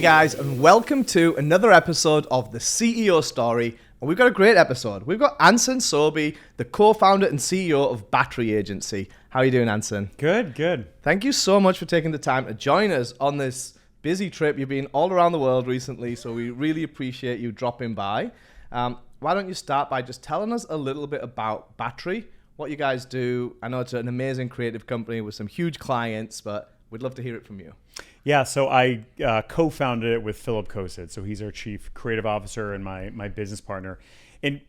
guys, and welcome to another episode of the CEO Story. And we've got a great episode. We've got Anson Sowby, the co-founder and CEO of Battery Agency. How are you doing, Anson? Good. Thank you so much for taking the time to join us on this busy trip. You've been all around the world recently, so we really appreciate you dropping by. Why don't you start by just telling us a little bit about Battery, what you guys do. I know it's an amazing creative company with some huge clients, but we'd love to hear it from you. Yeah, so I co-founded it with Philip Kosid. So he's our chief creative officer and my business partner. And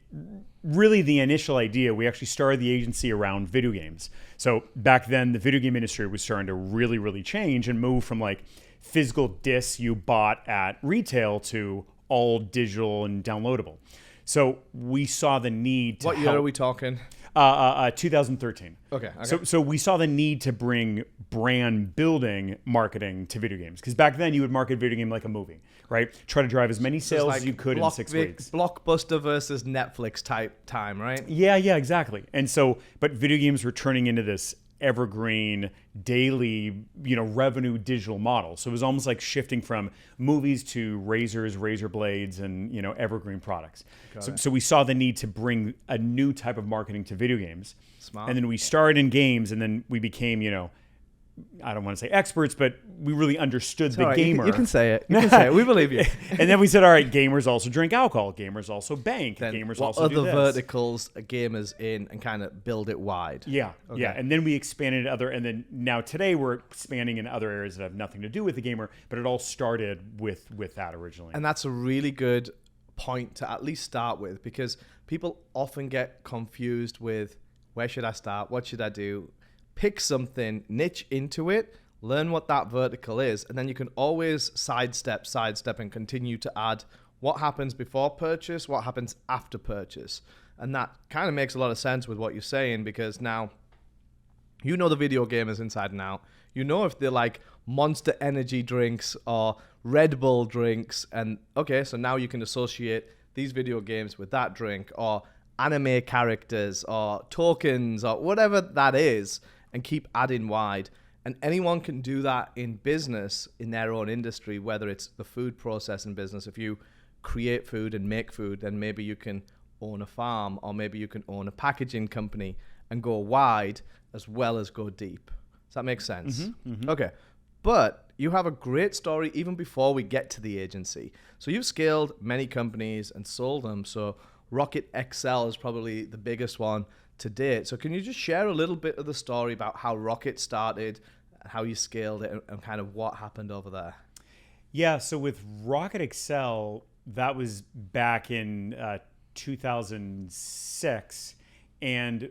really the initial idea, we actually started the agency around video games. So back then, the video game industry was starting to really change and move from like physical discs you bought at retail to all digital and downloadable. So we saw the need to What year are we talking? 2013. Okay. So we saw the need to bring brand building marketing to video games, because back then you would market video game like a movie, right? Try to drive as many sales as you could in 6 weeks. Blockbuster versus Netflix type time, right? Yeah, exactly. And so, but video games were turning into this evergreen daily, revenue digital model. So it was almost like shifting from movies to razors, razor blades, and evergreen products. So we saw the need to bring a new type of marketing to video games. Smart. And then we started in games, and then we became, I don't want to say experts, but we really understood the gamer. You can say it. You can say it. We believe you. And then we said, all right, gamers also drink alcohol. Gamers also bank. Then gamers what also do other this. verticals are gamers in, and kind of build it wide. Yeah. Okay. Yeah. And then we expanded and then now today we're expanding in other areas that have nothing to do with the gamer, but it all started with that originally. And that's a really good point to at least start with, because people often get confused with, where should I start? What should I do? Pick something, niche into it, learn what that vertical is, and then you can always sidestep, and continue to add what happens before purchase, what happens after purchase. And that kind of makes a lot of sense with what you're saying, because now you know the video gamers inside and out. You know if they're like Monster Energy drinks or Red Bull drinks, and okay, so now you can associate these video games with that drink, or anime characters, or tokens, or whatever that is, and keep adding wide. And anyone can do that in business, in their own industry, whether it's the food processing business. If you create food and make food, then maybe you can own a farm, or maybe you can own a packaging company and go wide as well as go deep. Does that make sense? Mm-hmm. Okay. But you have a great story even before we get to the agency. So you've scaled many companies and sold them. So Rocket XL is probably the biggest one to date. So can you just share a little bit of the story about how Rocket started, how you scaled it, and kind of what happened over there? Yeah, so with Rocket XL, that was back in 2006, and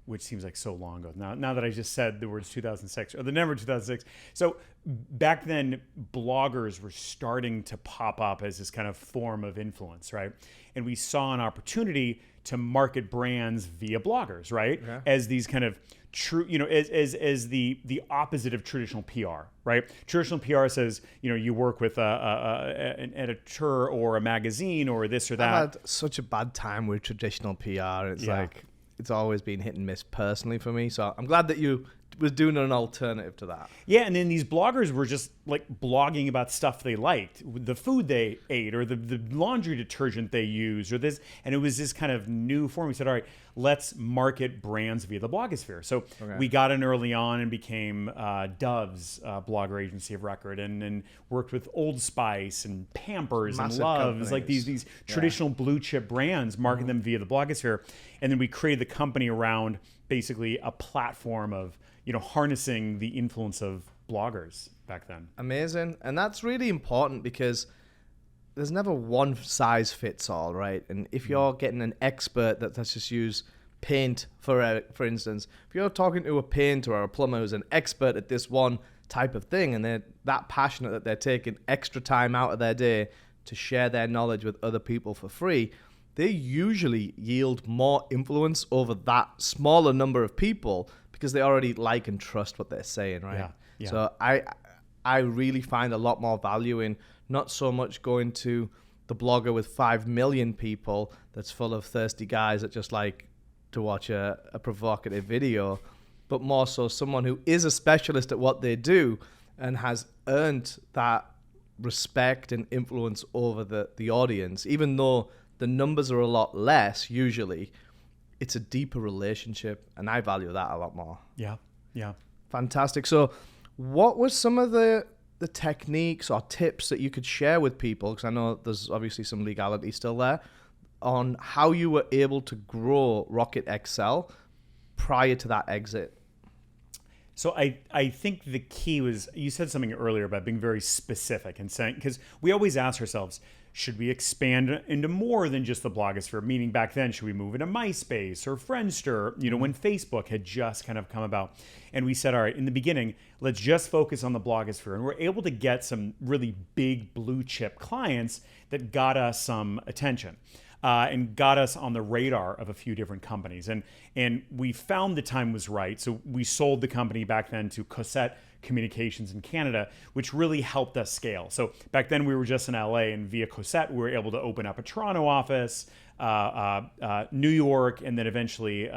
which seems like so long ago now that I just said the words 2006 or the number 2006. So back then, bloggers were starting to pop up as this kind of form of influence, right? And we saw an opportunity to market brands via bloggers, right? Yeah. As these kind of true, as the opposite of traditional PR, right? Traditional PR says, you work with an editor or a magazine or this or that. I've had such a bad time with traditional PR. It's like, it's always been hit and miss personally for me. So I'm glad that you was doing an alternative to that. Yeah, and then these bloggers were just like blogging about stuff they liked, the food they ate, or the laundry detergent they used, or this, and it was this kind of new form. We said, all right, let's market brands via the blogosphere. So we got in early on and became Dove's blogger agency of record, and worked with Old Spice and Pampers and Love's, like these traditional blue chip brands, market them via the blogosphere. And then we created the company around basically a platform of harnessing the influence of bloggers back then. Amazing. And that's really important, because there's never one size fits all, right? And if you're getting an expert let's just use paint for instance, if you're talking to a painter or a plumber who's an expert at this one type of thing, and they're that passionate that they're taking extra time out of their day to share their knowledge with other people for free, they usually yield more influence over that smaller number of people, because they already like and trust what they're saying, right? Yeah. So I really find a lot more value in not so much going to the blogger with 5 million people that's full of thirsty guys that just like to watch a provocative video, but more so someone who is a specialist at what they do and has earned that respect and influence over the audience, even though the numbers are a lot less usually. It's a deeper relationship, and I value that a lot more. Yeah. Fantastic. So what were some of the techniques or tips that you could share with people, because I know there's obviously some legality still there, on how you were able to grow Rocket XL prior to that exit? So I think the key was, you said something earlier about being very specific and saying, because we always ask ourselves, should we expand into more than just the blogosphere? Meaning back then, should we move into MySpace or Friendster, when Facebook had just kind of come about? And we said, all right, in the beginning, let's just focus on the blogosphere. And we're able to get some really big blue chip clients that got us some attention. And got us on the radar of a few different companies. And we found the time was right. So we sold the company back then to Cossette Communications in Canada, which really helped us scale. So back then we were just in LA, and via Cossette, we were able to open up a Toronto office, New York, and then eventually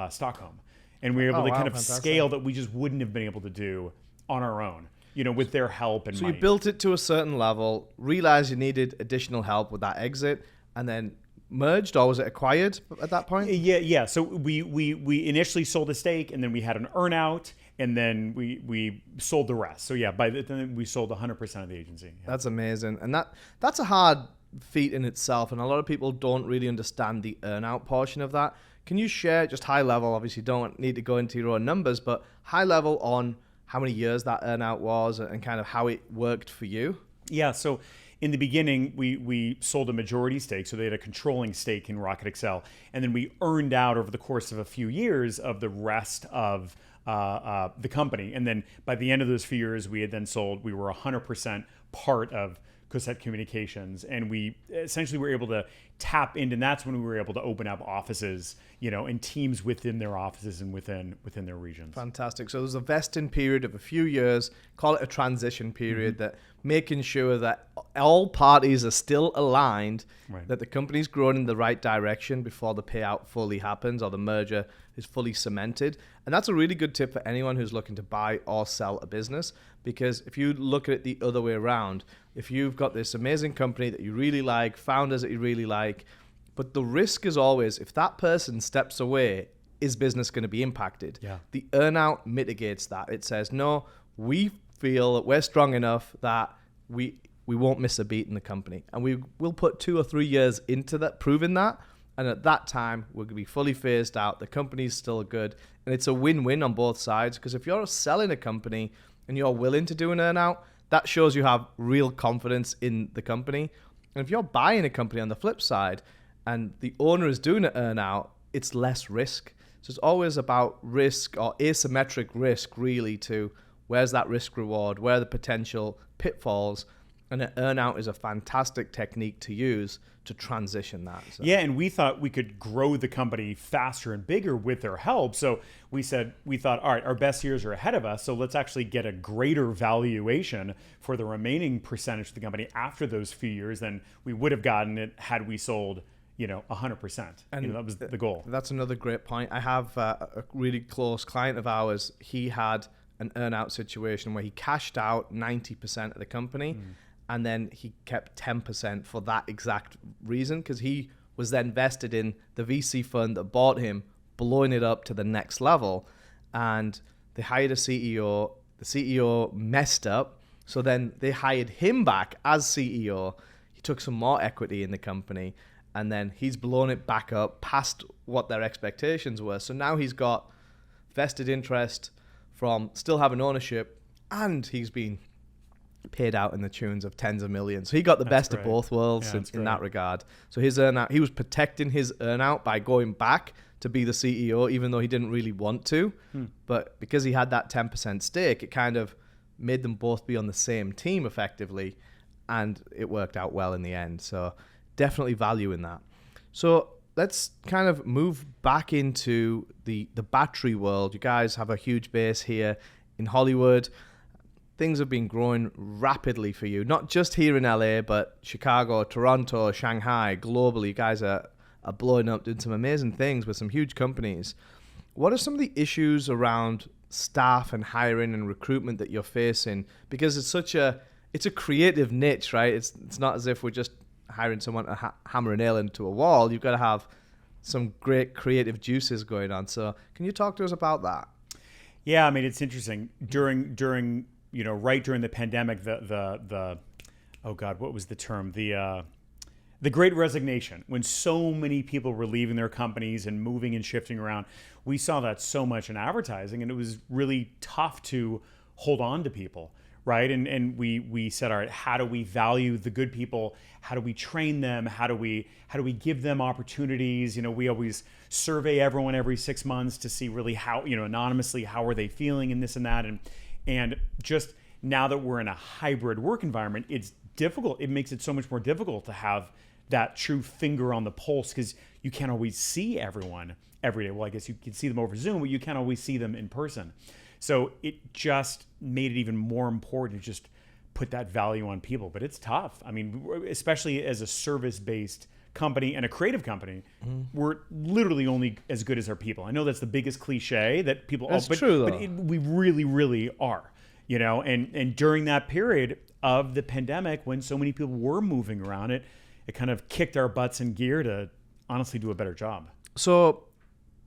Stockholm. And we were able to kind of fantastic. scale that we just wouldn't have been able to do on our own, with their help and So money. you built it to a certain level, realized you needed additional help with that exit, and then merged, or was it acquired at that point? Yeah. So we initially sold a stake, and then we had an earnout, and then we sold the rest. So yeah, by then we sold 100% of the agency. Yeah. That's amazing. And that's a hard feat in itself, and a lot of people don't really understand the earnout portion of that. Can you share, just high level, obviously don't need to go into your own numbers, but high level on how many years that earnout was and kind of how it worked for you? Yeah, so in the beginning, we sold a majority stake, so they had a controlling stake in Rocket XL, and then we earned out over the course of a few years of the rest of the company. And then by the end of those few years, we were 100% part of Cossette Communications, and we essentially were able to tap into, and that's when we were able to open up offices, and teams within their offices and within their regions. Fantastic. So there's a vesting period of a few years, call it a transition period, that making sure that all parties are still aligned, Right. that the company's growing in the right direction before the payout fully happens or the merger is fully cemented. And that's a really good tip for anyone who's looking to buy or sell a business, because if you look at it the other way around, if you've got this amazing company that you really like, founders that you really like, but the risk is always, if that person steps away, is business going to be impacted? Yeah. The earnout mitigates that. It says, no, we feel that we're strong enough that we won't miss a beat in the company. And we will put 2 or 3 years into that, proving that. And at that time, we're going to be fully phased out. The company's still good. And it's a win-win on both sides, because if you're selling a company and you're willing to do an earnout, that shows you have real confidence in the company. And if you're buying a company on the flip side and the owner is doing an earnout, it's less risk. So it's always about risk, or asymmetric risk, really, to where's that risk reward, where are the potential pitfalls. And an earnout is a fantastic technique to use to transition that. So. Yeah, and we thought we could grow the company faster and bigger with their help. So we thought, all right, our best years are ahead of us, so let's actually get a greater valuation for the remaining percentage of the company after those few years than we would have gotten it had we sold 100%. And that was the goal. That's another great point. I have a really close client of ours. He had an earnout situation where he cashed out 90% of the company, and then he kept 10% for that exact reason, because he was then vested in the VC fund that bought him, blowing it up to the next level. And they hired a CEO. The CEO messed up, so then they hired him back as CEO. He took some more equity in the company, and then he's blown it back up past what their expectations were. So now he's got vested interest from still having ownership, and he's been paid out in the tunes of tens of millions. So he got the best of both worlds in that regard. So his earnout, he was protecting his earnout by going back to be the CEO, even though he didn't really want to. But because he had that 10% stake, it kind of made them both be on the same team effectively, and it worked out well in the end. So definitely value in that. So let's kind of move back into the battery world. You guys have a huge base here in Hollywood. Things have been growing rapidly for you, not just here in LA, but Chicago, Toronto, Shanghai, globally. You guys are blowing up, doing some amazing things with some huge companies. What are some of the issues around staff and hiring and recruitment that you're facing? Because it's it's a creative niche, right? It's not as if we're just hiring someone to hammer a nail into a wall. You've got to have some great creative juices going on. So can you talk to us about that? Yeah, I mean, it's interesting. During right during the pandemic, the oh God, what was the term? The Great Resignation, when so many people were leaving their companies and moving and shifting around, we saw that so much in advertising, and it was really tough to hold on to people, right? And we said, all right, how do we value the good people? How do we train them? How do we give them opportunities? We always survey everyone every 6 months to see really how, anonymously, how are they feeling and this and that. And just now that we're in a hybrid work environment, it's difficult. It makes it so much more difficult to have that true finger on the pulse, because you can't always see everyone every day. Well, I guess you can see them over Zoom, but you can't always see them in person. So it just made it even more important to just put that value on people. But it's tough. I mean, especially as a service-based company and a creative company, we're literally only as good as our people. I know that's the biggest cliche that people... That's true, though. But we really, really are. And during that period of the pandemic, when so many people were moving around, it kind of kicked our butts in gear to honestly do a better job. So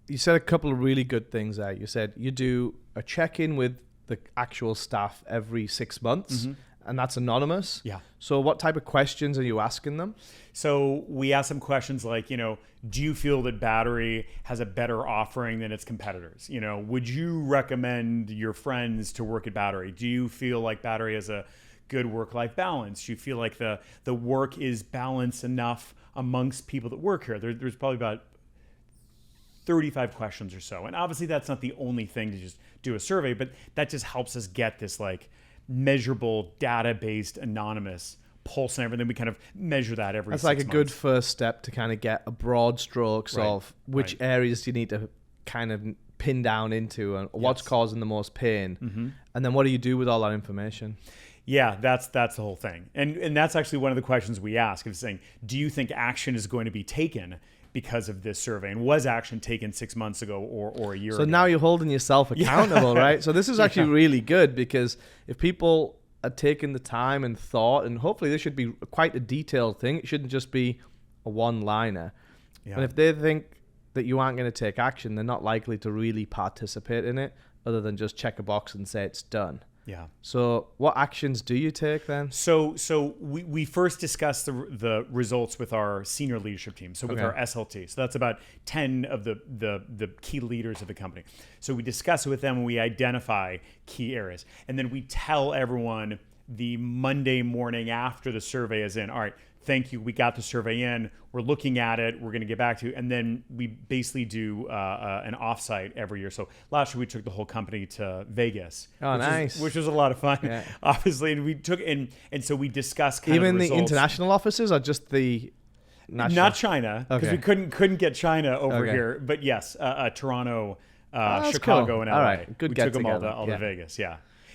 you said a couple of really good things there. You said you do a check-in with the actual staff every 6 months, and that's anonymous. Yeah. So what type of questions are you asking them? So we ask them questions like, do you feel that Battery has a better offering than its competitors? Would you recommend your friends to work at Battery? Do you feel like Battery has a good work-life balance? Do you feel like the work is balanced enough amongst people that work here? There's probably about 35 questions or so. And obviously that's not the only thing to just do a survey, but that just helps us get this measurable, data-based, anonymous pulse and everything. We kind of measure that every 6 months. That's like a good first step to kind of get a broad strokes Right. of which areas do you need to kind of pin down into and what's causing the most pain. And then what do you do with all that information? Yeah, that's the whole thing. And that's actually one of the questions we ask, is saying, do you think action is going to be taken because of this survey? And was action taken 6 months ago or a year ago? So now you're holding yourself accountable, right? So this is actually really good, because if people are taking the time and thought, and hopefully this should be quite a detailed thing. It shouldn't just be a one-liner. Yeah. And if they think that you aren't going to take action, they're not likely to really participate in it other than just check a box and say it's done. Yeah. So what actions do you take then? So we first discuss the results with our senior leadership team. So with our SLT. So that's about 10 of the key leaders of the company. So we discuss it with them and we identify key areas. And then we tell everyone the Monday morning after the survey is in, all right, thank you, we got the survey in, we're looking at it, we're going to get back to you. And then we basically do an offsite every year. So last year we took the whole company to Vegas. Oh, nice. Which was a lot of fun, obviously. And we took, and so we discussed kind even of the international offices or just the national? Not China, because we couldn't get China over here. But yes, Toronto, Chicago, cool. and LA. All right, good we get took them together. all to Vegas,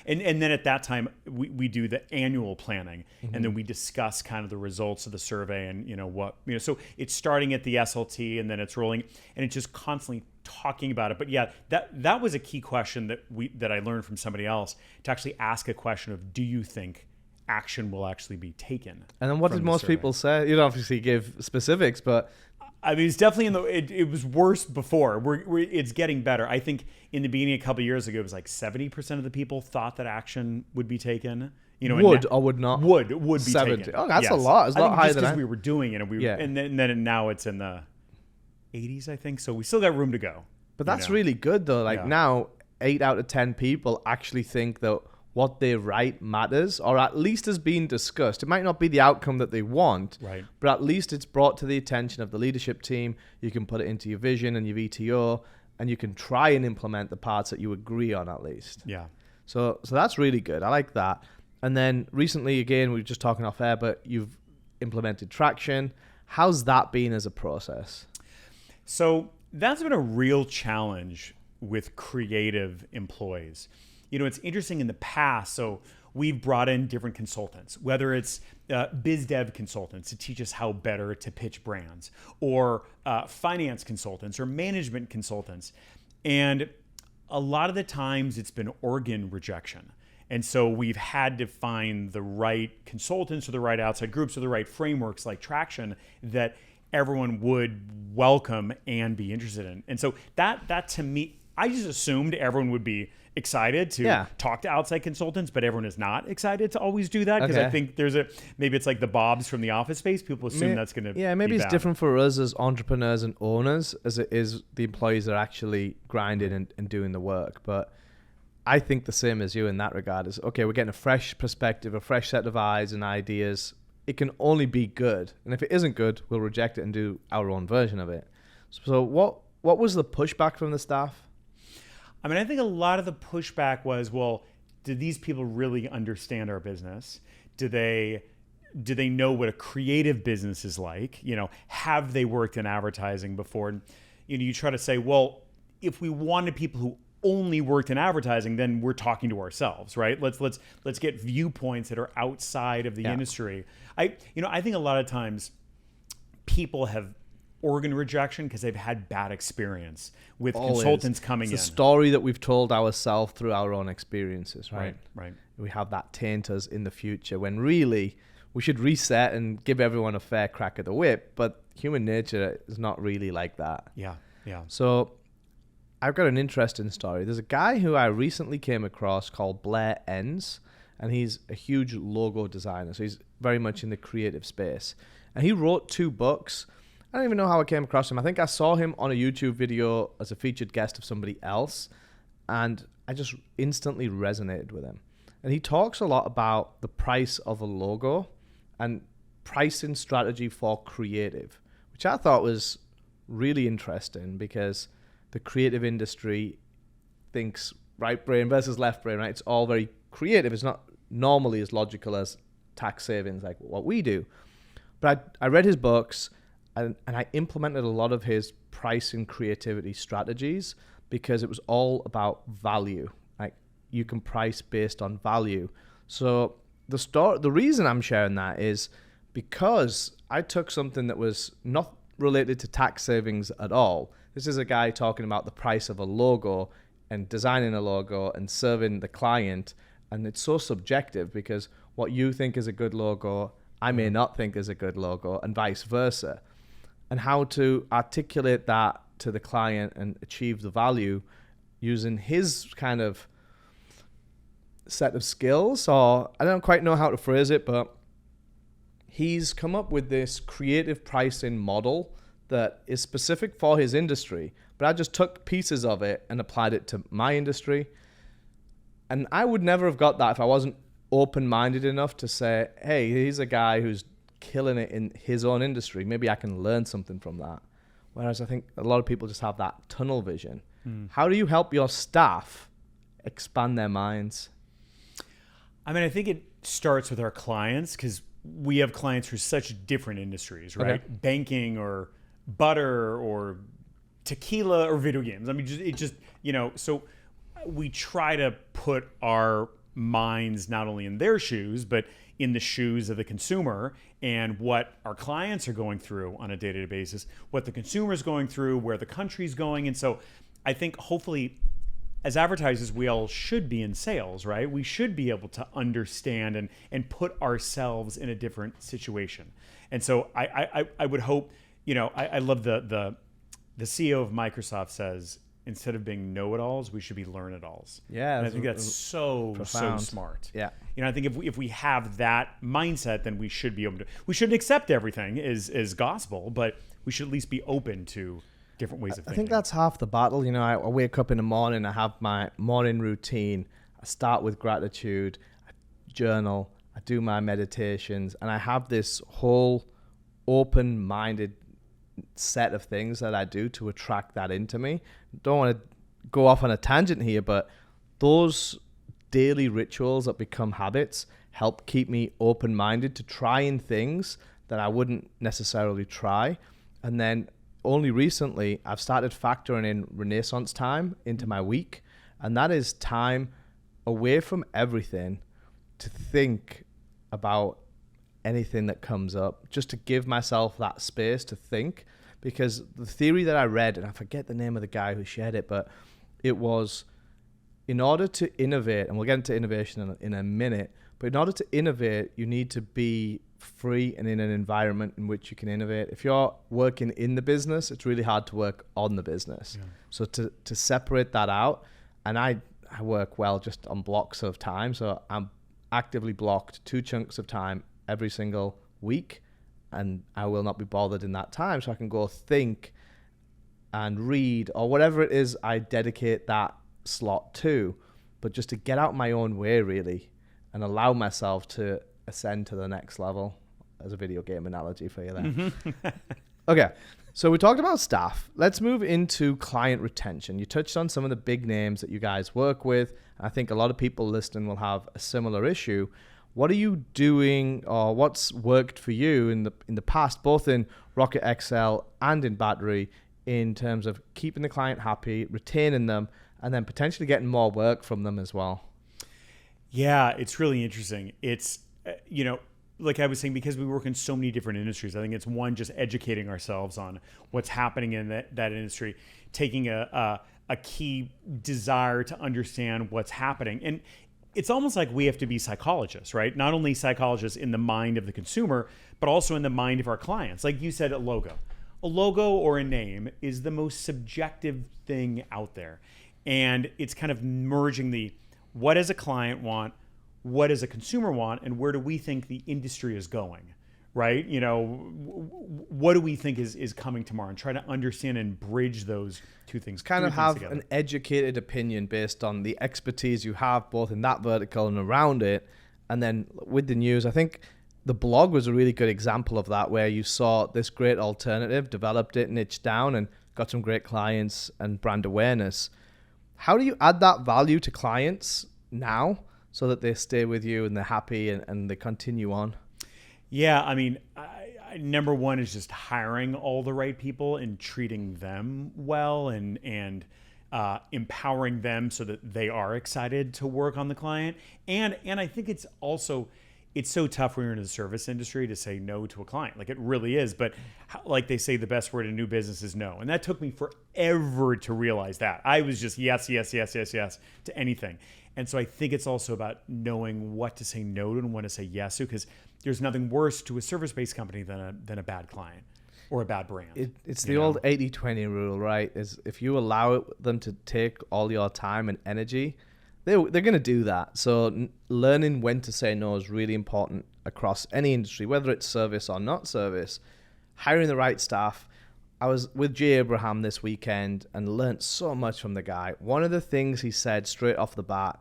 And then at that time, we do the annual planning, and then we discuss kind of the results of the survey and, so it's starting at the SLT and then it's rolling, and it's just constantly talking about it. But yeah, that was a key question that I learned from somebody else, to actually ask a question of, do you think action will actually be taken? And then what did most people say? You don't obviously give specifics, but... I mean, it's definitely it was worse before. It's getting better. I think in the beginning, a couple of years ago, it was like 70% of the people thought that action would be taken. Would or would not? Would be 70. taken. Oh, that's a lot. It's a lot higher than because we were doing it, and then now it's in the 80s, I think. So we still got room to go. But that's really good, though. Now, 8 out of 10 people actually think that what they write matters, or at least has been discussed. It might not be the outcome that they want, right, but at least it's brought to the attention of the leadership team. You can put it into your vision and your VTO, and you can try and implement the parts that you agree on at least. Yeah. So that's really good. I like that. And then recently, again, we were just talking off air, but you've implemented Traction. How's that been as a process? So that's been a real challenge with creative employees. It's interesting in the past. So we've brought in different consultants, whether it's biz dev consultants to teach us how better to pitch brands, or finance consultants or management consultants. And a lot of the times it's been organ rejection. And so we've had to find the right consultants or the right outside groups or the right frameworks like Traction that everyone would welcome and be interested in. And so that to me, I just assumed everyone would be excited to talk to outside consultants, but everyone is not excited to always do that because I think maybe it's like the Bobs from the Office Space. People assume that's going to maybe be it's bad. different for us as entrepreneurs and owners as it is the employees that are actually grinding and doing the work. But I think the same as you in that regard is, okay, we're getting a fresh perspective, a fresh set of eyes and ideas. It can only be good. And if it isn't good, we'll reject it and do our own version of it. So what was the pushback from the staff? I mean, I think a lot of the pushback was, well, do these people really understand our business? Do they know what a creative business is like? Have they worked in advertising before? And, you try to say, well, if we wanted people who only worked in advertising, then we're talking to ourselves, right? Let's get viewpoints that are outside of the industry. I think a lot of times people have organ rejection because they've had bad experience with consultants coming in. It's a story that we've told ourselves through our own experiences, right? Right. We have that taint us in the future when really we should reset and give everyone a fair crack at the whip. But human nature is not really like that. Yeah. So I've got an interesting story. There's a guy who I recently came across called Blair Enns, and he's a huge logo designer. So he's very much in the creative space. And he wrote 2 books. I don't even know how I came across him. I think I saw him on a YouTube video as a featured guest of somebody else, and I just instantly resonated with him. And he talks a lot about the price of a logo and pricing strategy for creative, which I thought was really interesting because the creative industry thinks right brain versus left brain, right? It's all very creative. It's not normally as logical as tax savings like what we do. But I read his books, and I implemented a lot of his pricing creativity strategies because it was all about value. Like, you can price based on value. So the reason I'm sharing that is because I took something that was not related to tax savings at all. This is a guy talking about the price of a logo and designing a logo and serving the client. And it's so subjective because what you think is a good logo, I may not think is a good logo, and vice versa. And how to articulate that to the client and achieve the value using his kind of set of skills, or I don't quite know how to phrase it, but he's come up with this creative pricing model that is specific for his industry. But I just took pieces of it and applied it to my industry. And I would never have got that if I wasn't open-minded enough to say, hey, he's a guy who's killing it in his own industry. Maybe I can learn something from that. Whereas I think a lot of people just have that tunnel vision. How do you help your staff expand their minds? I mean, I think it starts with our clients because we have clients who are such different industries, right? Okay. Banking or butter or tequila or video games. I mean, so we try to put our minds not only in their shoes, but in the shoes of the consumer and what our clients are going through on a day-to-day basis, what the consumer is going through, where the country's going. And so I think hopefully as advertisers, we all should be in sales, right? We should be able to understand and put ourselves in a different situation. And so I would hope, I love the CEO of Microsoft says, instead of being know-it-alls, we should be learn-it-alls. Yeah, and I think that's so profound. smart. Yeah, I think if we have that mindset, then we should be able to. We shouldn't accept everything as gospel, but we should at least be open to different ways of thinking. I think that's half the battle. I wake up in the morning, I have my morning routine. I start with gratitude, I journal, I do my meditations, and I have this whole open-minded set of things that I do to attract that into me. Don't want to go off on a tangent here, but those daily rituals that become habits help keep me open-minded to trying things that I wouldn't necessarily try. And then only recently I've started factoring in Renaissance time into my week, and that is time away from everything to think about anything that comes up, just to give myself that space to think. Because the theory that I read, and I forget the name of the guy who shared it, but it was in order to innovate, and we'll get into innovation in a minute, but in order to innovate, you need to be free and in an environment in which you can innovate. If you're working in the business, it's really hard to work on the business. Yeah. So to separate that out, and I work well just on blocks of time. So I'm actively blocked 2 chunks of time every single week, and I will not be bothered in that time. So I can go think and read or whatever it is I dedicate that slot to, but just to get out my own way really and allow myself to ascend to the next level, as a video game analogy for you there. Mm-hmm. Okay, so we talked about staff. Let's move into client retention. You touched on some of the big names that you guys work with. I think a lot of people listening will have a similar issue. What are you doing, or what's worked for you in the past, both in Rocket XL and in Battery, in terms of keeping the client happy, retaining them, and then potentially getting more work from them as well? Yeah, it's really interesting. It's, like I was saying, because we work in so many different industries, I think it's one, just educating ourselves on what's happening in that industry, taking a key desire to understand what's happening. And it's almost like we have to be psychologists, right? Not only psychologists in the mind of the consumer, but also in the mind of our clients. Like you said, a logo. A logo or a name is the most subjective thing out there. And it's kind of merging what does a client want, what does a consumer want, and where do we think the industry is going, right? What do we think is coming tomorrow, and try to understand and bridge those two things. Kind of have an educated opinion based on the expertise you have both in that vertical and around it. And then with the news, I think the blog was a really good example of that, where you saw this great alternative, developed it, niched down, and got some great clients and brand awareness. How do you add that value to clients now so that they stay with you and they're happy and they continue on? Yeah, I mean, number one is just hiring all the right people and treating them well and empowering them so that they are excited to work on the client. And I think it's so tough when you're in the service industry to say no to a client. Like, it really is. But like they say, the best word in new business is no. And that took me forever to realize that. I was just yes to anything. And so I think it's also about knowing what to say no to and when to say yes to, because there's nothing worse to a service-based company than a bad client or a bad brand. It's the old 80-20 rule, right? Is if you allow them to take all your time and energy, they're going to do that. So learning when to say no is really important across any industry, whether it's service or not service. Hiring the right staff. I was with Jay Abraham this weekend and learned so much from the guy. One of the things he said straight off the bat,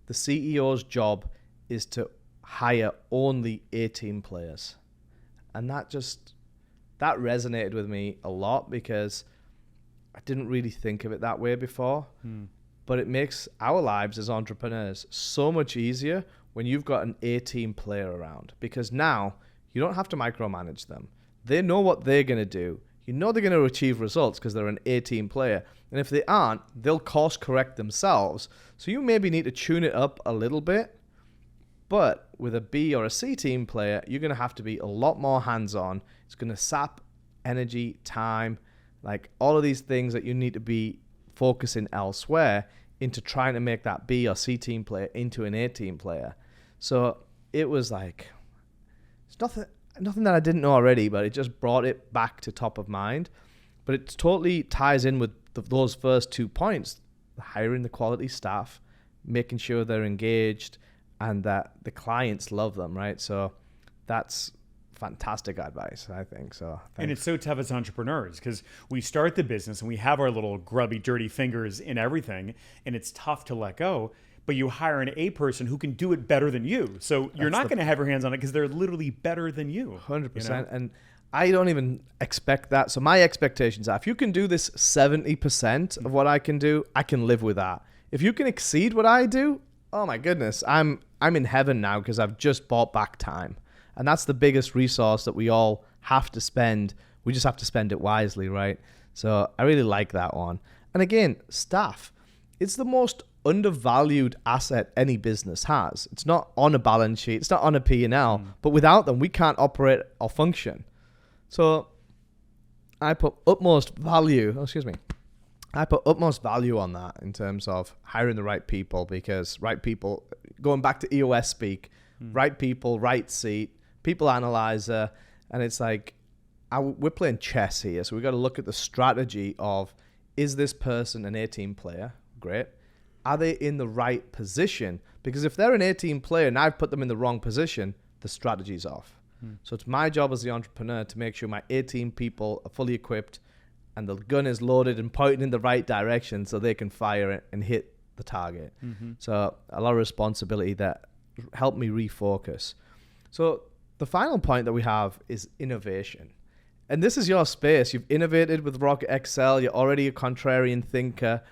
the CEO's job is to hire only A-team players. And that resonated with me a lot, because I didn't really think of it that way before. But it makes our lives as entrepreneurs so much easier when you've got an A-team player around, because now you don't have to micromanage them. They know what they're going to do. You know they're going to achieve results because they're an A-team player. And if they aren't, they'll course correct themselves. So you maybe need to tune it up a little bit. But with a B or a C-team player, you're going to have to be a lot more hands-on. It's going to sap energy, time, like all of these things that you need to be focusing elsewhere into trying to make that B or C team player into an A team player. So it was like, it's nothing that I didn't know already, but it just brought it back to top of mind. But it totally ties in with those first 2 points: hiring the quality staff, making sure they're engaged, and that the clients love them, right? So that's fantastic advice, I think. So thanks. And it's so tough as entrepreneurs, because we start the business and we have our little grubby, dirty fingers in everything, and it's tough to let go. But you hire an A person who can do it better than you. So you're not going to have your hands on it because they're literally better than you. 100%. And I don't even expect that. So my expectations are, if you can do this 70% of what I can do, I can live with that. If you can exceed what I do, oh my goodness, I'm in heaven now, because I've just bought back time. And that's the biggest resource that we all have to spend. We just have to spend it wisely, right? So I really like that one. And again, staff. It's the most undervalued asset any business has. It's not on a balance sheet. It's not on a P&L. But without them, we can't operate or function. So I put utmost value I put utmost value on that in terms of hiring the right people, because right people, going back to EOS speak, right people, right seat, people analyzer, and it's like we're playing chess here, so we got to look at the strategy of, is this person an A-team player? Great. Are they in the right position? Because if they're an A-team player and I've put them in the wrong position, the strategy's off. So it's my job as the entrepreneur to make sure my A-team people are fully equipped and the gun is loaded and pointing in the right direction so they can fire it and hit the target. So a lot of responsibility that helped me refocus. So the final point that we have is innovation. And this is your space. You've innovated with Rocket XL. You're already a contrarian thinker.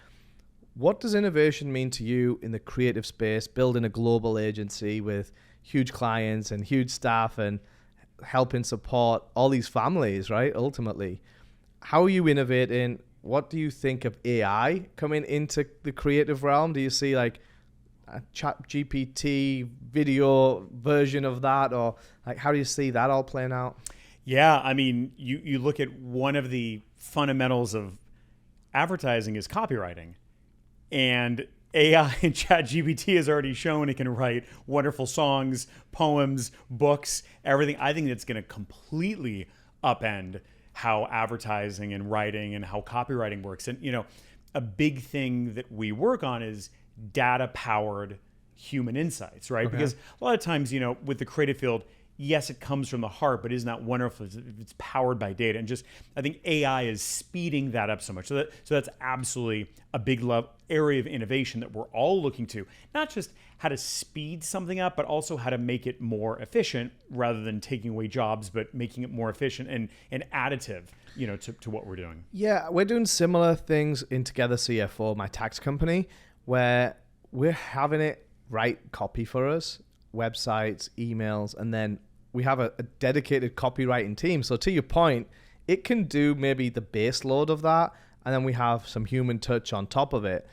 What does innovation mean to you in the creative space, building a global agency with huge clients and huge staff and helping support all these families, right? Ultimately, how are you innovating? What do you think of AI coming into the creative realm? Do you see like a chat GPT video version of that, or like how do you see that all playing out? Yeah, I mean, you look at one of the fundamentals of advertising is copywriting. And AI and ChatGPT has already shown it can write wonderful songs, poems, books, everything. I think that's going to completely upend how advertising and writing and how copywriting works. And, you know, a big thing that we work on is data-powered human insights, right? Okay. Because a lot of times, you know, with the creative field, yes, it comes from the heart, but isn't that wonderful if it's powered by data? And just, I think AI is speeding that up so much. So that's absolutely a big area of innovation that we're all looking to. Not just how to speed something up, but also how to make it more efficient rather than taking away jobs, but making it more efficient and additive, you know, to what we're doing. Yeah, we're doing similar things in Together CFO, my tax company, where we're having it write copy for us, websites, emails, and then we have a dedicated copywriting team. So to your point, it can do maybe the base load of that, and then we have some human touch on top of it.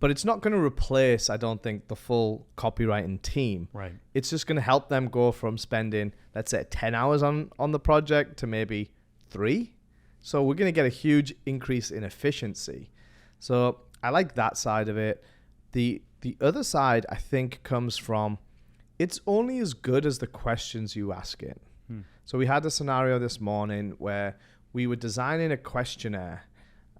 But it's not going to replace, I don't think, the full copywriting team. Right. It's just going to help them go from spending, let's say, 10 hours on the project to maybe 3. So we're going to get a huge increase in efficiency. So I like that side of it. The other side, I think, comes from, it's only as good as the questions you ask it. So we had a scenario this morning where we were designing a questionnaire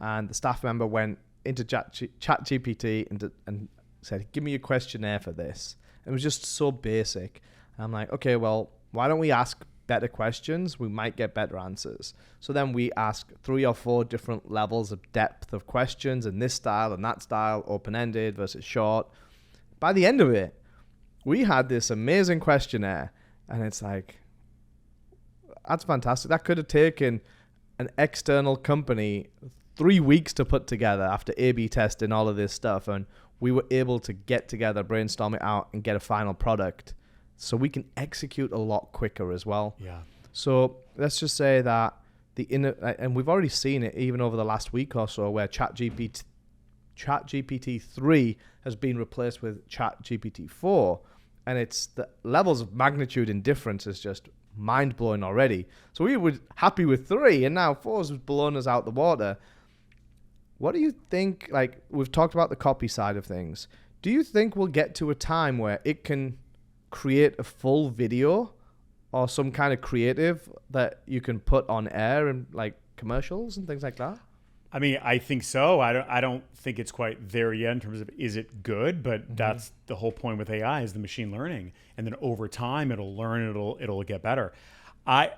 and the staff member went into ChatGPT and said, give me a questionnaire for this. It was just so basic. And I'm like, okay, well, why don't we ask better questions? We might get better answers. So then we ask 3 or 4 different levels of depth of questions in this style and that style, open-ended versus short. By the end of it, we had this amazing questionnaire, and it's like, that's fantastic. That could have taken an external company 3 weeks to put together after A/B testing all of this stuff, and we were able to get together, brainstorm it out, and get a final product. So we can execute a lot quicker as well. Yeah. So let's just say that and we've already seen it even over the last week or so, where ChatGPT 3 has been replaced with ChatGPT 4, and it's the levels of magnitude in difference is just mind-blowing already. So we were happy with 3, and now 4 has blown us out the water. What do you think? Like, we've talked about the copy side of things. Do you think we'll get to a time where it can create a full video or some kind of creative that you can put on air and like commercials and things like that? I mean, I think so. I don't think it's quite there yet in terms of, is it good? But that's the whole point with AI, is the machine learning, and then over time it'll learn, it'll get better. I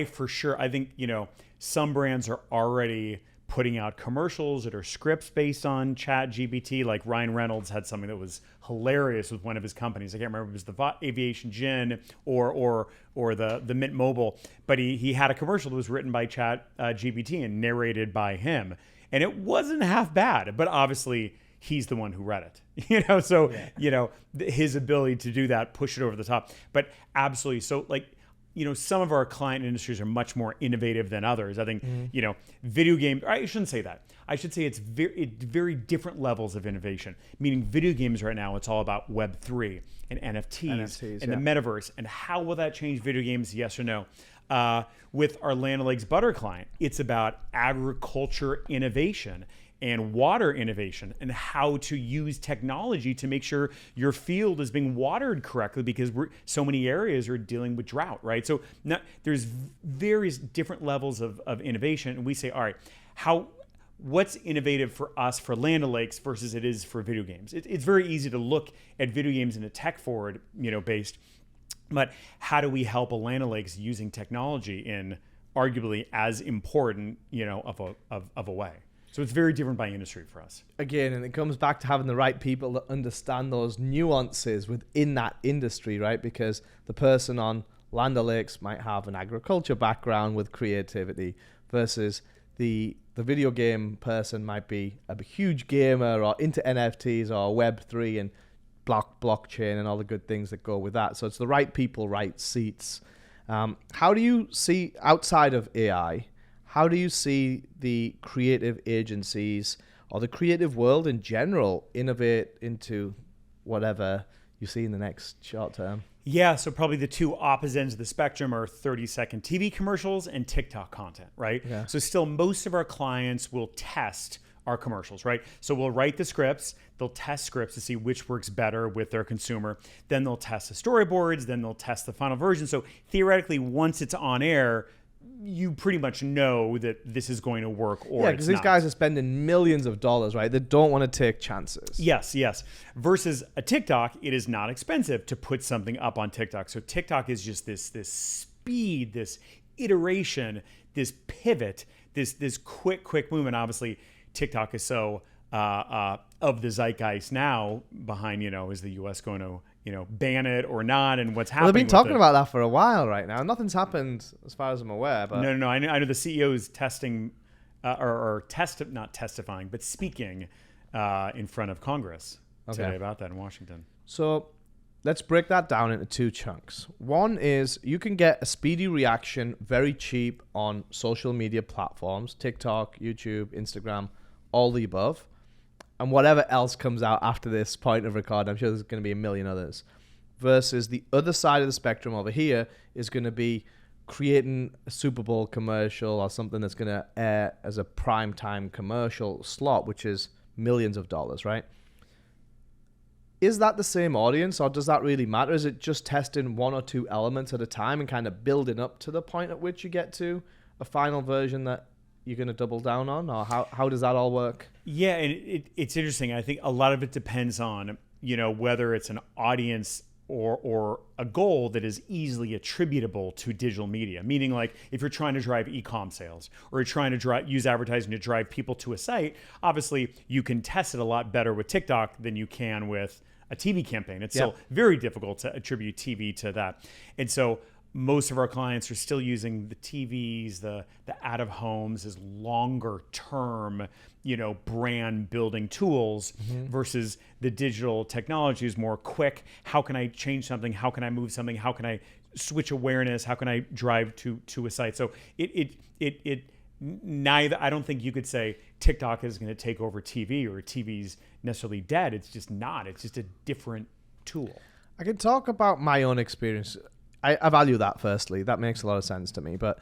for sure, I think, you know, some brands are already putting out commercials that are scripts based on ChatGPT. Like Ryan Reynolds had something that was hilarious with one of his companies. I can't remember if it was the Aviation Gin or the Mint Mobile, but he had a commercial that was written by ChatGPT and narrated by him, and it wasn't half bad. But obviously, he's the one who read it, you know. So you know, his ability to do that, push it over the top. But absolutely, so like, you know, some of our client industries are much more innovative than others. I think, you know, video games, I shouldn't say that. I should say it's very different levels of innovation. Meaning video games right now, it's all about Web3 and NFTs and the metaverse. And how will that change video games, yes or no? With our Land O'Lakes butter client, it's about agriculture innovation and water innovation and how to use technology to make sure your field is being watered correctly, because so many areas are dealing with drought, right? So there's various different levels of innovation, and we say, all right, what's innovative for us for Land O'Lakes versus it is for video games? It's very easy to look at video games in a tech forward, based, but how do we help a Land O'Lakes using technology in arguably as important, of a way? So it's very different by industry for us. Again, and it comes back to having the right people that understand those nuances within that industry, right? Because the person on Land O'Lakes might have an agriculture background with creativity versus the video game person might be a huge gamer or into NFTs or Web3 and blockchain and all the good things that go with that. So it's the right people, right seats. How do you see, outside of AI, how do you see the creative agencies or the creative world in general innovate into whatever you see in the next short term? Yeah, so probably the two opposite ends of the spectrum are 30-second TV commercials and TikTok content, right? Yeah. So still most of our clients will test our commercials, right? So we'll write the scripts, they'll test scripts to see which works better with their consumer. Then they'll test the storyboards, then they'll test the final version. So theoretically, once it's on air, you pretty much know that this is going to work or yeah, because these guys are spending millions of dollars, right? They don't want to take chances. Yes. Versus a TikTok, it is not expensive to put something up on TikTok. So TikTok is just this speed, this iteration, this pivot, this quick movement. Obviously, TikTok is so of the zeitgeist now behind, is the U.S. going to ban it or not, and what's happening. Well, they've been talking about that for a while right now. Nothing's happened as far as I'm aware. But No. I know the CEO is testing, not testifying, but speaking in front of Congress today about that in Washington. So let's break that down into two chunks. One is you can get a speedy reaction very cheap on social media platforms, TikTok, YouTube, Instagram, all the above. And whatever else comes out after this point of recording, I'm sure there's going to be a million others. Versus the other side of the spectrum over here is going to be creating a Super Bowl commercial or something that's going to air as a primetime commercial slot, which is millions of dollars, right? Is that the same audience, or does that really matter? Is it just testing one or two elements at a time and kind of building up to the point at which you get to a final version that you're going to double down on, or how does that all work? Yeah, and it's interesting. I think a lot of it depends on, whether it's an audience or a goal that is easily attributable to digital media. Meaning, like, if you're trying to drive e-com sales or you're trying to use advertising to drive people to a site, obviously you can test it a lot better with TikTok than you can with a TV campaign. It's still very difficult to attribute TV to that. And so most of our clients are still using the TVs, the out of homes as longer term, brand building tools versus the digital technology is more quick. How can I change something? How can I move something? How can I switch awareness? How can I drive to a site? So neither, I don't think you could say TikTok is going to take over TV or TV's necessarily dead. It's just not. It's just a different tool. I can talk about my own experience. I value that, firstly. That makes a lot of sense to me. But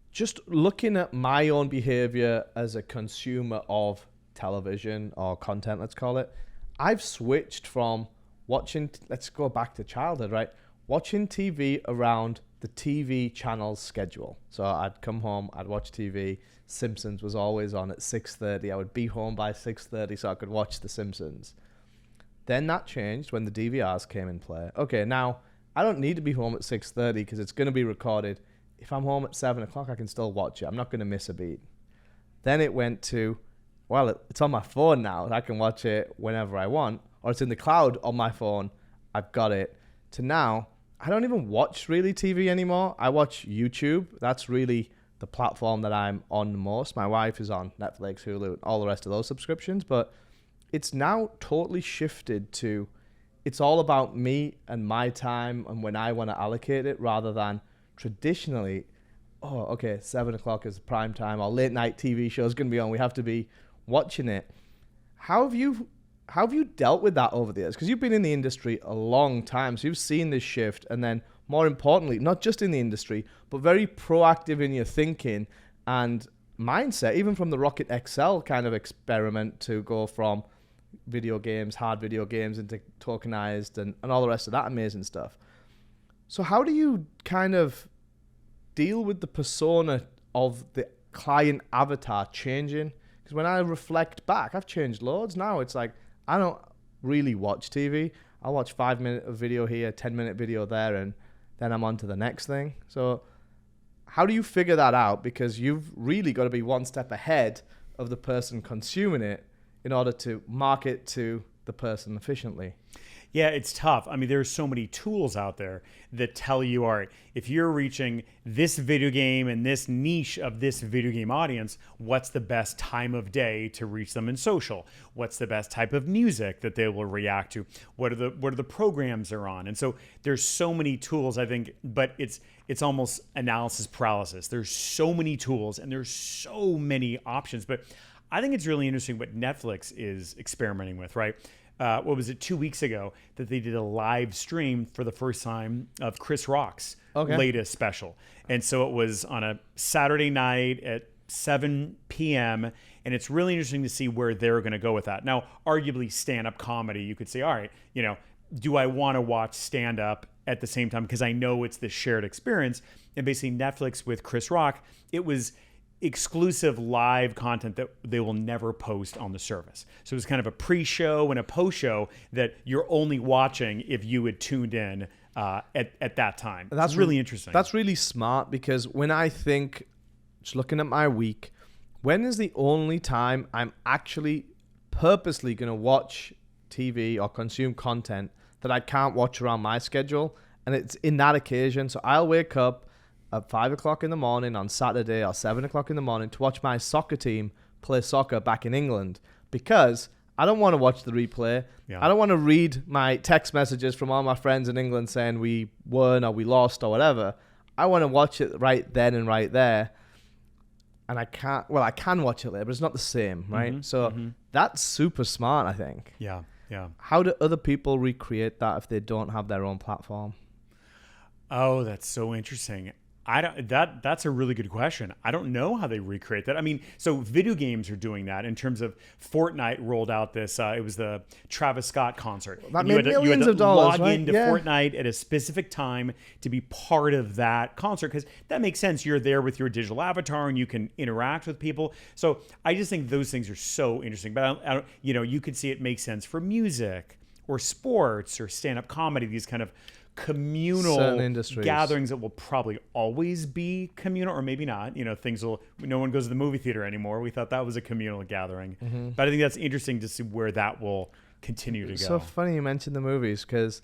just looking at my own behavior as a consumer of television or content, let's call it, I've switched from watching, let's go back to childhood, right? Watching TV around the TV channel's schedule. So I'd come home, I'd watch TV. Simpsons was always on at 6:30. I would be home by 6:30 so I could watch The Simpsons. Then that changed when the DVRs came in play. Okay, now I don't need to be home at 6:30 because it's going to be recorded. If I'm home at 7 o'clock, I can still watch it. I'm not going to miss a beat. Then it went to, well, it's on my phone now. I can watch it whenever I want. Or it's in the cloud on my phone. I've got it. To now, I don't even watch really TV anymore. I watch YouTube. That's really the platform that I'm on the most. My wife is on Netflix, Hulu, all the rest of those subscriptions. But it's now totally shifted to, it's all about me and my time and when I want to allocate it, rather than traditionally, 7 o'clock is prime time, or late night TV show is going to be on. We have to be watching it. How have you dealt with that over the years? Because you've been in the industry a long time, so you've seen this shift, and then more importantly, not just in the industry, but very proactive in your thinking and mindset, even from the Rocket XL kind of experiment to go from video games, hard video games into tokenized and all the rest of that amazing stuff. So how do you kind of deal with the persona of the client avatar changing? Because when I reflect back, I've changed loads. Now it's like, I don't really watch TV. I watch 5-minute video here, 10-minute video there, and then I'm on to the next thing. So how do you figure that out? Because you've really got to be one step ahead of the person consuming it in order to market to the person efficiently. Yeah, it's tough. I mean, there's so many tools out there that tell you, all right, if you're reaching this video game and this niche of this video game audience, what's the best time of day to reach them in social? What's the best type of music that they will react to? What are the programs they're on? And so there's so many tools, I think, but it's almost analysis paralysis. There's so many tools and there's so many options. But I think it's really interesting what Netflix is experimenting with, right? What was it, 2 weeks ago, that they did a live stream for the first time of Chris Rock's latest special. And so it was on a Saturday night at 7 p.m. And it's really interesting to see where they're going to go with that. Now, arguably stand-up comedy, you could say, all right, do I want to watch stand-up at the same time? Because I know it's this shared experience. And basically Netflix with Chris Rock, it was exclusive live content that they will never post on the service. So it was kind of a pre-show and a post-show that you're only watching if you had tuned in at that time. That's really interesting. That's really smart, because when I think, just looking at my week, when is the only time I'm actually purposely going to watch TV or consume content that I can't watch around my schedule? And it's in that occasion. So I'll wake up at 5 o'clock in the morning on Saturday or 7 o'clock in the morning to watch my soccer team play soccer back in England, because I don't want to watch the replay. Yeah. I don't want to read my text messages from all my friends in England saying we won or we lost or whatever. I want to watch it right then and right there. And I can watch it later, but it's not the same, right? Mm-hmm, so that's super smart, I think. Yeah, yeah. How do other people recreate that if they don't have their own platform? Oh, that's so interesting. That's a really good question. I don't know how they recreate that. I mean, so video games are doing that in terms of Fortnite rolled out this. It was the Travis Scott concert. That made millions of dollars, log into Fortnite at a specific time to be part of that concert, because that makes sense. You're there with your digital avatar and you can interact with people. So I just think those things are so interesting. But I don't, you could see it makes sense for music or sports or stand-up comedy. These kind of communal gatherings that will probably always be communal, or maybe not. No one goes to the movie theater anymore. We thought that was a communal gathering. Mm-hmm. But I think that's interesting to see where that will continue to go. It's so funny you mentioned the movies, because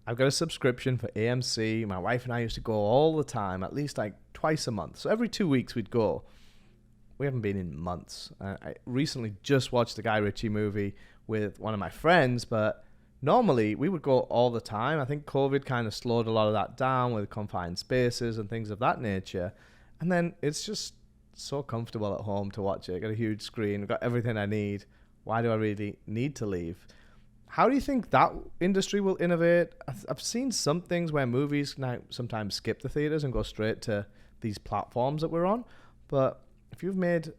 I've got a subscription for AMC. My wife and I used to go all the time, at least like twice a month. So every 2 weeks we'd go. We haven't been in months. I recently just watched the Guy Ritchie movie with one of my friends, but normally, we would go all the time. I think COVID kind of slowed a lot of that down with confined spaces and things of that nature. And then it's just so comfortable at home to watch it. Got a huge screen, got everything I need. Why do I really need to leave? How do you think that industry will innovate? I've seen some things where movies now sometimes skip the theaters and go straight to these platforms that we're on. But if you've made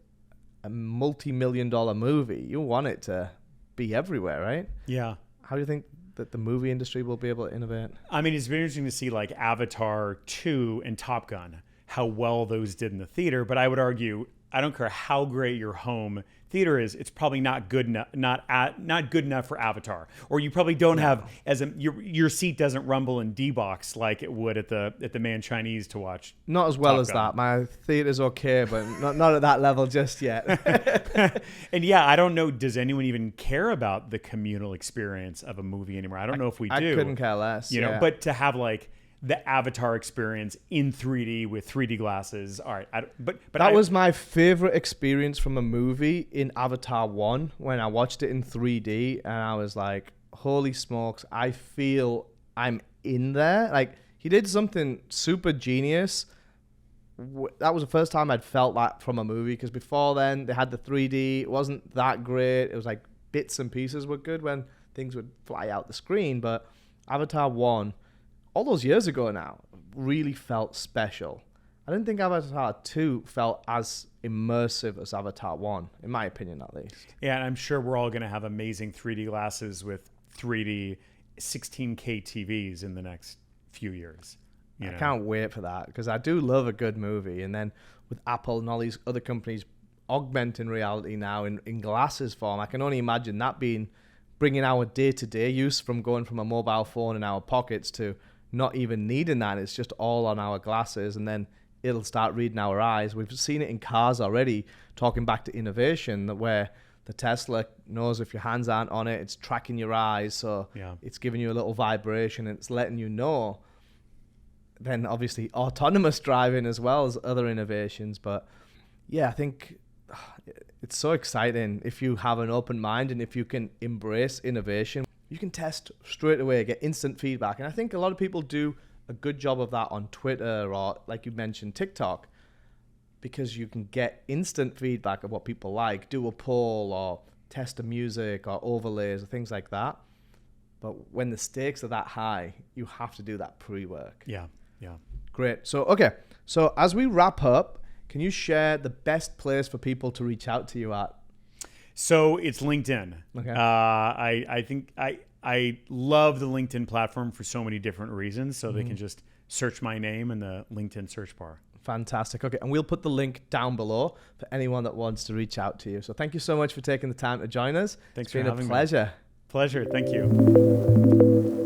a multi-million-dollar movie, you want it to be everywhere, right? Yeah. How do you think that the movie industry will be able to innovate? I mean, it's been interesting to see like Avatar 2 and Top Gun, how well those did in the theater. But I would argue, I don't care how great your home theater is, it's probably not good enough, not good enough for Avatar. Or you probably don't have your seat doesn't rumble and D-box like it would at the Man Chinese to watch. Not as well as that. My theater's okay, but not at that level just yet. And yeah, I don't know. Does anyone even care about the communal experience of a movie anymore? I don't know if we do. I couldn't care less. But to have like the Avatar experience in 3D with 3D glasses. All right. But that was my favorite experience from a movie in Avatar 1 when I watched it in 3D, and I was like, holy smokes, I feel I'm in there. Like, he did something super genius. That was the first time I'd felt that from a movie, because before then they had the 3D. It wasn't that great. It was like bits and pieces were good when things would fly out the screen, but Avatar 1, all those years ago now, really felt special. I didn't think Avatar 2 felt as immersive as Avatar 1, in my opinion at least. Yeah, and I'm sure we're all going to have amazing 3D glasses with 3D 16K TVs in the next few years. I can't wait for that, because I do love a good movie. And then with Apple and all these other companies augmenting reality now in glasses form, I can only imagine that bringing our day-to-day use from going from a mobile phone in our pockets to not even needing that. It's just all on our glasses, and then it'll start reading our eyes. We've seen it in cars already, talking back to innovation, where the Tesla knows if your hands aren't on it, it's tracking your eyes. So it's giving you a little vibration, and it's letting you know. Then obviously autonomous driving as well as other innovations. But yeah, I think it's so exciting if you have an open mind and if you can embrace innovation. You can test straight away, get instant feedback. And I think a lot of people do a good job of that on Twitter or, like you mentioned, TikTok, because you can get instant feedback of what people like, do a poll or test the music or overlays or things like that. But when the stakes are that high, you have to do that pre-work. Yeah. Great. So, okay. So as we wrap up, can you share the best place for people to reach out to you at? So it's LinkedIn. Okay. I think I love the LinkedIn platform for so many different reasons. So they can just search my name in the LinkedIn search bar. Fantastic. Okay. And we'll put the link down below for anyone that wants to reach out to you. So thank you so much for taking the time to join us. Thanks for having me. It's been a pleasure. Pleasure. Thank you.